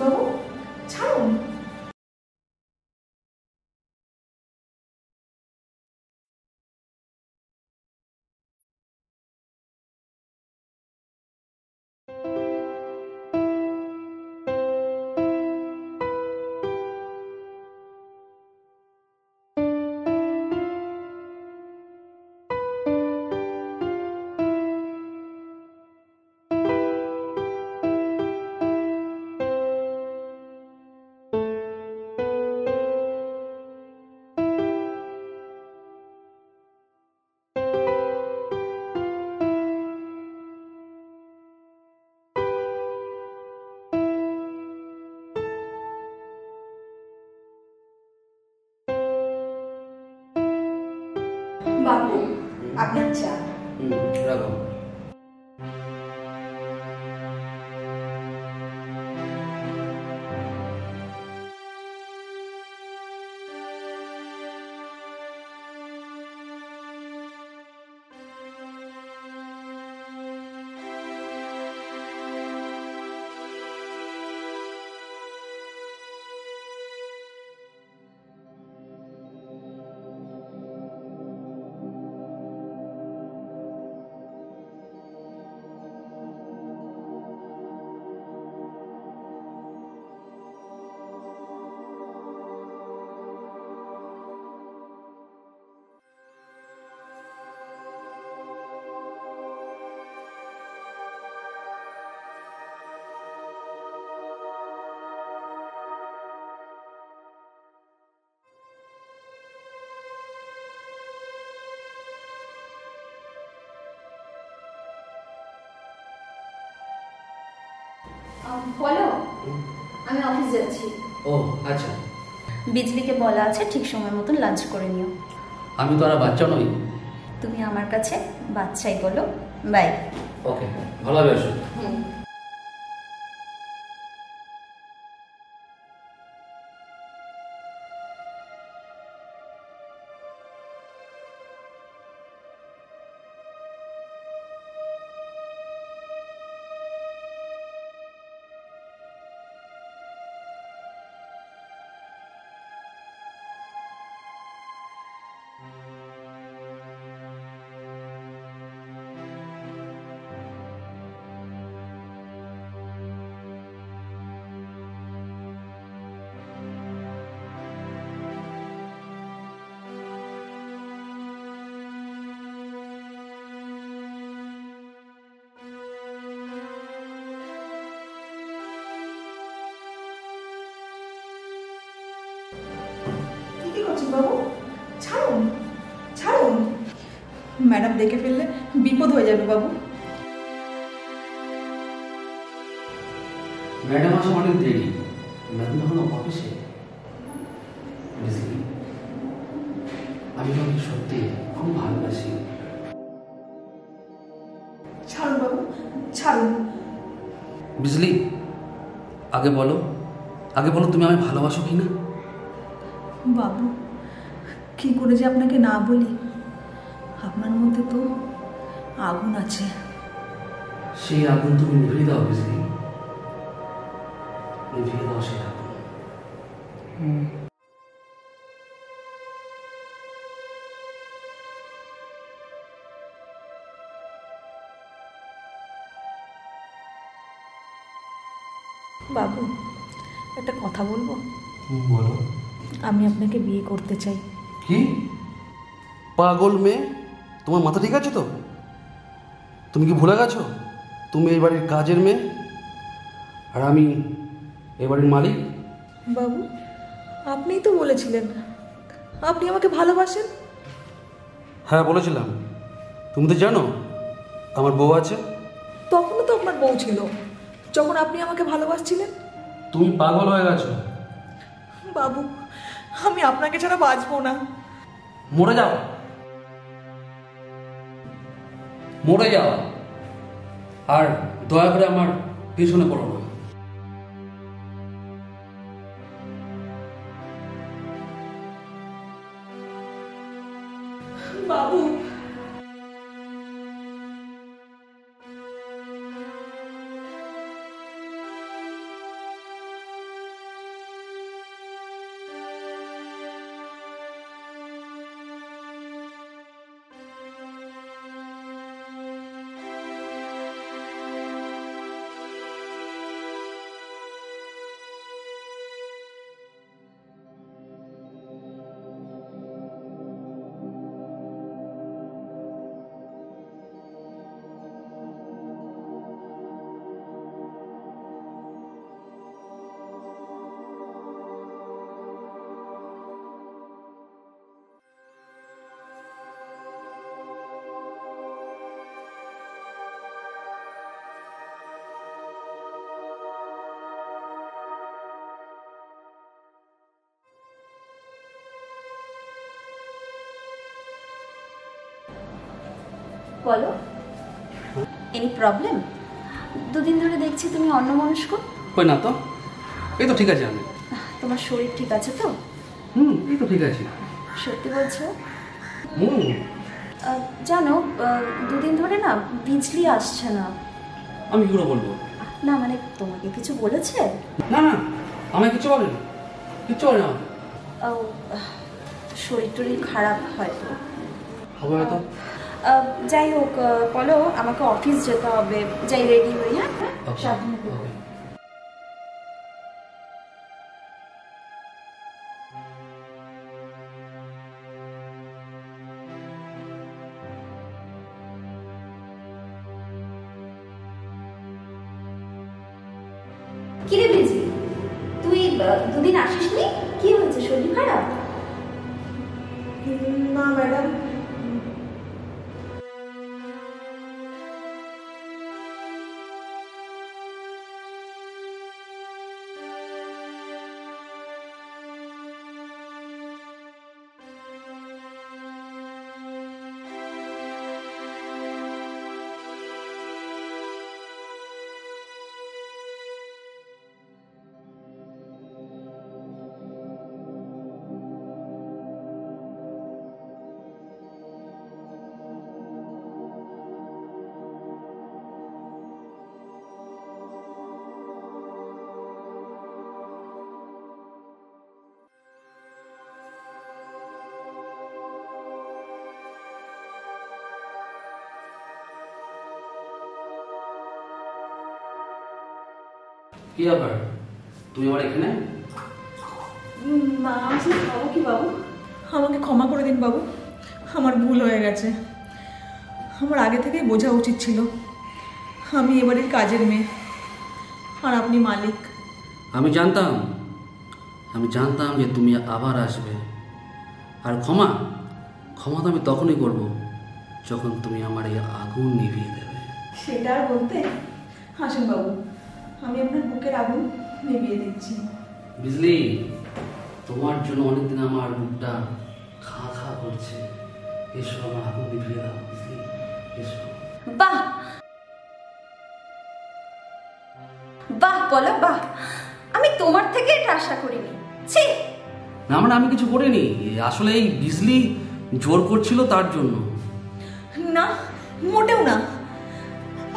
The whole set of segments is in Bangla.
বাবু? ছাড়ুন। বাবু, আপনার চা। রাখো। বলো, আমি অফিস যাচ্ছি। ও আচ্ছা। বিজলিকে বলা আছে ঠিক সময় মতন লাঞ্চ করে নিও। আমি তো আর বাচ্চা নই। তুমি আমার কাছে বাচ্চাই বলো। বাই। ওকে, ভালোভাবে আসো। কি করছেন বাবু? ছাড়ুন, ছাড়ুন। ম্যাডাম দেখে ফেললে বিপদ হয়ে যাবে বাবু। ম্যাডাম আসা অনেক দেরি। ম্যাডাম তখন অফিসে। আমি তোমাকে সত্যি খুব ভালোবাসি। ছাড়ুন বাবু, ছাড়ুন। বিজলি, আগে বলো, তুমি আমায় ভালোবাসো কি না? বাবু, কি করে যে আপনাকে না বলি। আপনার মধ্যে তো আগুন আছে। সেই আগুন তুমি নিভিয়ে দাও বিজলি, নিভিয়ে দাও সেই আগুন। বাবু, একটা কথা বলবো? বলো। আমি আপনাকে বিয়ে করতে চাই। কি পাগল মেয়ে, তোমার মাথা ঠিক আছে তো? তুমি কি ভুলে গেছো তুমি এই বাড়ির কাজের মেয়ে আর আমি এই বাড়ির মালিক? বাবু, আপনিই তো বলেছিলেন আপনি আমাকে ভালোবাসেন। হ্যাঁ বলেছিলাম। তুমি তো জানো আমার বউ আছে। তখনও তো আপনার বউ ছিল যখন আপনি আমাকে ভালোবাসছিলেন। তুমি পাগল হয়ে গেছো। বাবু, আমি আপনাকে ছাড়া বাঁচবো না। মরে যাও, মরে যাও, আর দয়া করে আমার পেছনে পড়ো না। বাবু, বলো, এনি প্রবলেম? দুদিন ধরে দেখছি তুমি অন্যমনস্ক। কই না তো, এই তো ঠিক আছে আমি। তোমার শরীর ঠিক আছে তো? এই তো ঠিক আছে। সত্যি বলছো? হুম। জানো, দুদিন ধরে না বিজলি আসছে না। আমি কি করে বলবো? না মানে তোমাকে কিছু বলেছে? না না, আমায় কিছু বলেনি, কিচ্ছু বলে না। ও, শরীর টরীর খারাপ হয়তো। হবে হয়তো। যাই হোক, বলো, আমাকে অফিস যেতে হবে, যাই রেডি হই। হ্যাঁ, সাবধানে থেকো। কিরে বিজি, তুই দুদিন আসিসনি? কি হয়েছে, শরীর খারাপ? না ম্যাডাম, কি ব্যাপার, তুমি আবার এখানে? না আসলে বাবু, কি বাবু, আমাকে ক্ষমা করে দিন বাবু, আমার ভুল হয়ে গেছে। আমার আগে থেকেই বোঝা উচিত ছিল আমি এবারের কাজের মেয়ে আর আপনি মালিক। আমি জানতাম যে তুমি আবার আসবে। আর ক্ষমা তো আমি তখনই করব যখন তুমি আমার এই আগুন নিভিয়ে দেবে। সেটা আর বলতে, আসুন বাবু, আমি আপনার বুকের আগুন নিভিয়ে দিচ্ছি। বুঝলি, তোমার জন্য অনেকদিন আমার বুকটা খা খা করছে। এসো, আমার আগুন নিভিয়ে দাও। বুঝলি, এসো। বাহ বাহ, বলো বাহ, আমি তোমার থেকে এটা আশা করিনি। ছি! না মানে আমি কিছু করিনি, আসলে এই বিজলি জোর করছিল তার জন্য। না, মোটেও না,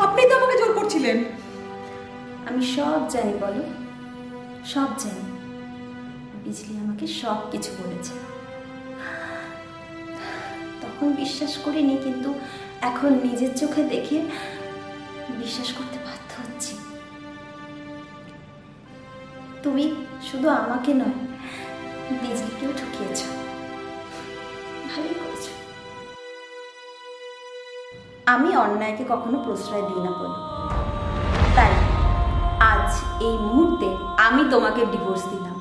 আপনি তো আমাকে জোর করছিলেন। আমি সব জানি, বলো, সব জানি। বিজলি আমাকে সব কিছু বলেছে। তখন বিশ্বাস করিনি, কিন্তু এখন নিজের চোখে দেখে বিশ্বাস করতে বাধ্য হচ্ছি। তুমি শুধু আমাকে নয়, বিজলিকেও ঠকিয়েছ। ভালোই করেছ। আমি অন্যায়কে কখনো প্রশ্রয় দিই না বলো, তাই আজ এই মুহূর্তে আমি তোমাকে ডিভোর্স দিলাম।